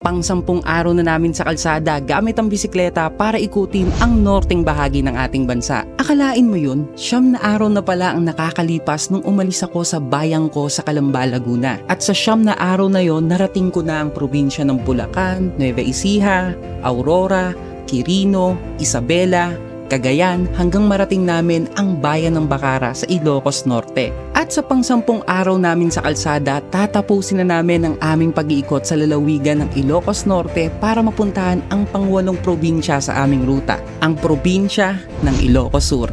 Pang-10 araw na namin sa kalsada gamit ang bisikleta para ikutin ang norteng bahagi ng ating bansa. Akalain mo yun, 9 na araw na pala ang nakakalipas nung umalis ako sa bayang ko sa Calamba, Laguna. At sa 9 na araw na yon, narating ko na ang probinsya ng Bulacan, Nueva Ecija, Aurora, Quirino, Isabela, Cagayan hanggang marating namin ang bayan ng Bacara sa Ilocos Norte. At sa pang-10 araw namin sa kalsada, tatapusin na namin ang aming pag-iikot sa lalawigan ng Ilocos Norte para mapuntahan ang pang-8 probinsya sa aming ruta, ang probinsya ng Ilocos Sur.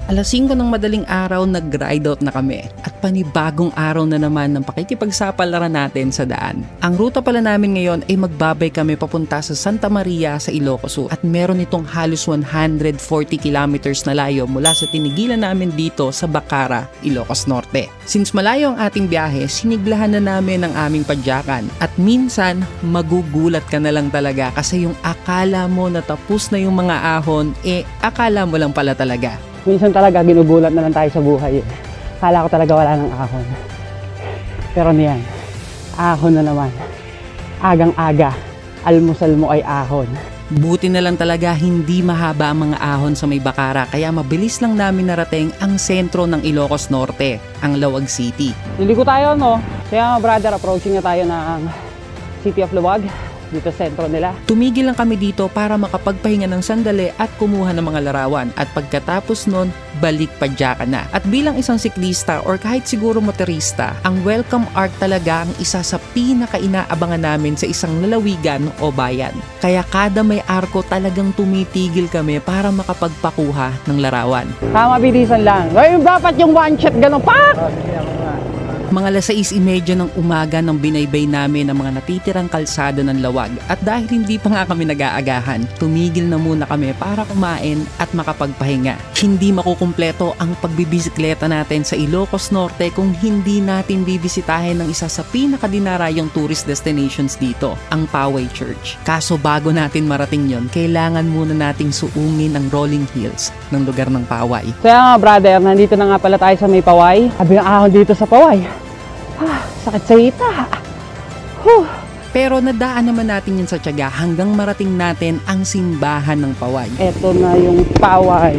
Alas 5 ng madaling araw, nag-ride out na kami at panibagong araw na naman ng pakikipagsapalaran natin sa daan. Ang ruta pala namin ngayon ay magbabay kami papunta sa Santa Maria sa Ilocos Sur at meron itong halos 140 kilometers na layo mula sa tinigilan namin dito sa Bacara, Ilocos Norte. Since malayo ang ating biyahe, siniglahan na namin ang aming padyakan at minsan magugulat ka na lang talaga kasi yung akala mo na tapos na yung mga ahon, akala mo lang pala talaga. Minsan talaga ginugulat na lang tayo sa buhay. Kala ko talaga wala ng ahon. Pero niyan, ahon na naman. Agang-aga, almusal mo ay ahon. Buti na lang talaga hindi mahaba ang mga ahon sa may Bacara kaya mabilis lang namin narating ang sentro ng Ilocos Norte, ang Lawag City. Niligo tayo, no? Kaya brother, approaching na tayo ng City of Lawag. Dito sentro nila. Tumigil lang kami dito para makapagpahinga ng sandali at kumuha ng mga larawan at pagkatapos nun, balik padyakan na. At bilang isang siklista or kahit siguro motorista, ang Welcome Arc talaga ang isa sa pinaka-inaabangan namin sa isang lalawigan o bayan. Kaya kada may arko talagang tumitigil kami para makapagpakuha ng larawan. Mabilisan lang. Ngayon dapat yung one shot ganun, pak! Mga 6:30 ng umaga nang binaybay namin ang mga natitirang kalsada ng Lawag at dahil hindi pa nga kami nag-aagahan, tumigil na muna kami para kumain at makapagpahinga. Hindi makukumpleto ang pagbibisikleta natin sa Ilocos Norte kung hindi natin bibisitahin ng isa sa pinakadinarayong tourist destinations dito, ang Poway Church. Kaso bago natin marating yon, kailangan muna nating suungin ang rolling hills ng lugar ng Poway. Kaya nga brother, nandito na nga pala tayo sa may Poway. Sabi ng ahon dito sa Poway. Sakit sa hita. Pero nadaan naman natin yun sa tiyaga hanggang marating natin ang simbahan ng Poway. Ito na yung Poway.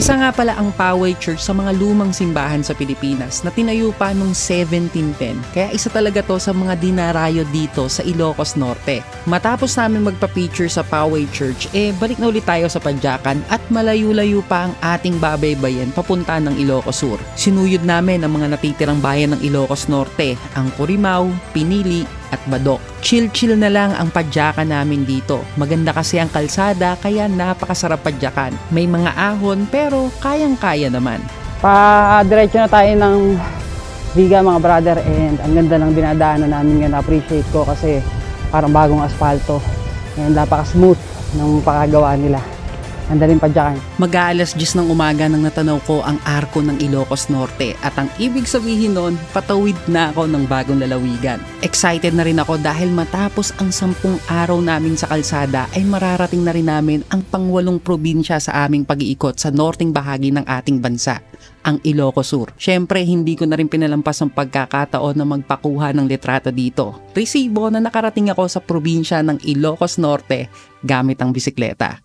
Isa nga pala ang Poway Church sa mga lumang simbahan sa Pilipinas na tinayo pa noong 1710. Kaya isa talaga to sa mga dinarayo dito sa Ilocos Norte. Matapos namin magpa-picture sa Poway Church, balik na ulit tayo sa padyakan at malayo-layo pa ang ating babaybayin papunta ng Ilocos Sur. Sinuyod namin ang mga natitirang bayan ng Ilocos Norte, ang Corimao, Pinili, at Badok. Chill-chill na lang ang padyakan namin dito. Maganda kasi ang kalsada kaya napakasarap padyakan. May mga ahon pero kayang-kaya naman. Pa-diretso na tayo ng Viga mga brother and ang ganda ng dinadaanan namin ngayon. Na-appreciate ko kasi parang bagong asfalto and napaka-smooth ng pakagawa nila. Ang daling padyakan. Mag-aalas 10 ng umaga nang natanaw ko ang arko ng Ilocos Norte at ang ibig sabihin nun, patawid na ako ng bagong lalawigan. Excited na rin ako dahil matapos ang 10 araw namin sa kalsada ay mararating na rin namin ang pang-8 probinsya sa aming pag-iikot sa norteng bahagi ng ating bansa, ang Ilocos Sur. Syempre, hindi ko na rin pinalampas ang pagkakataon na magpakuha ng litrato dito. Resibo na nakarating ako sa probinsya ng Ilocos Norte gamit ang bisikleta.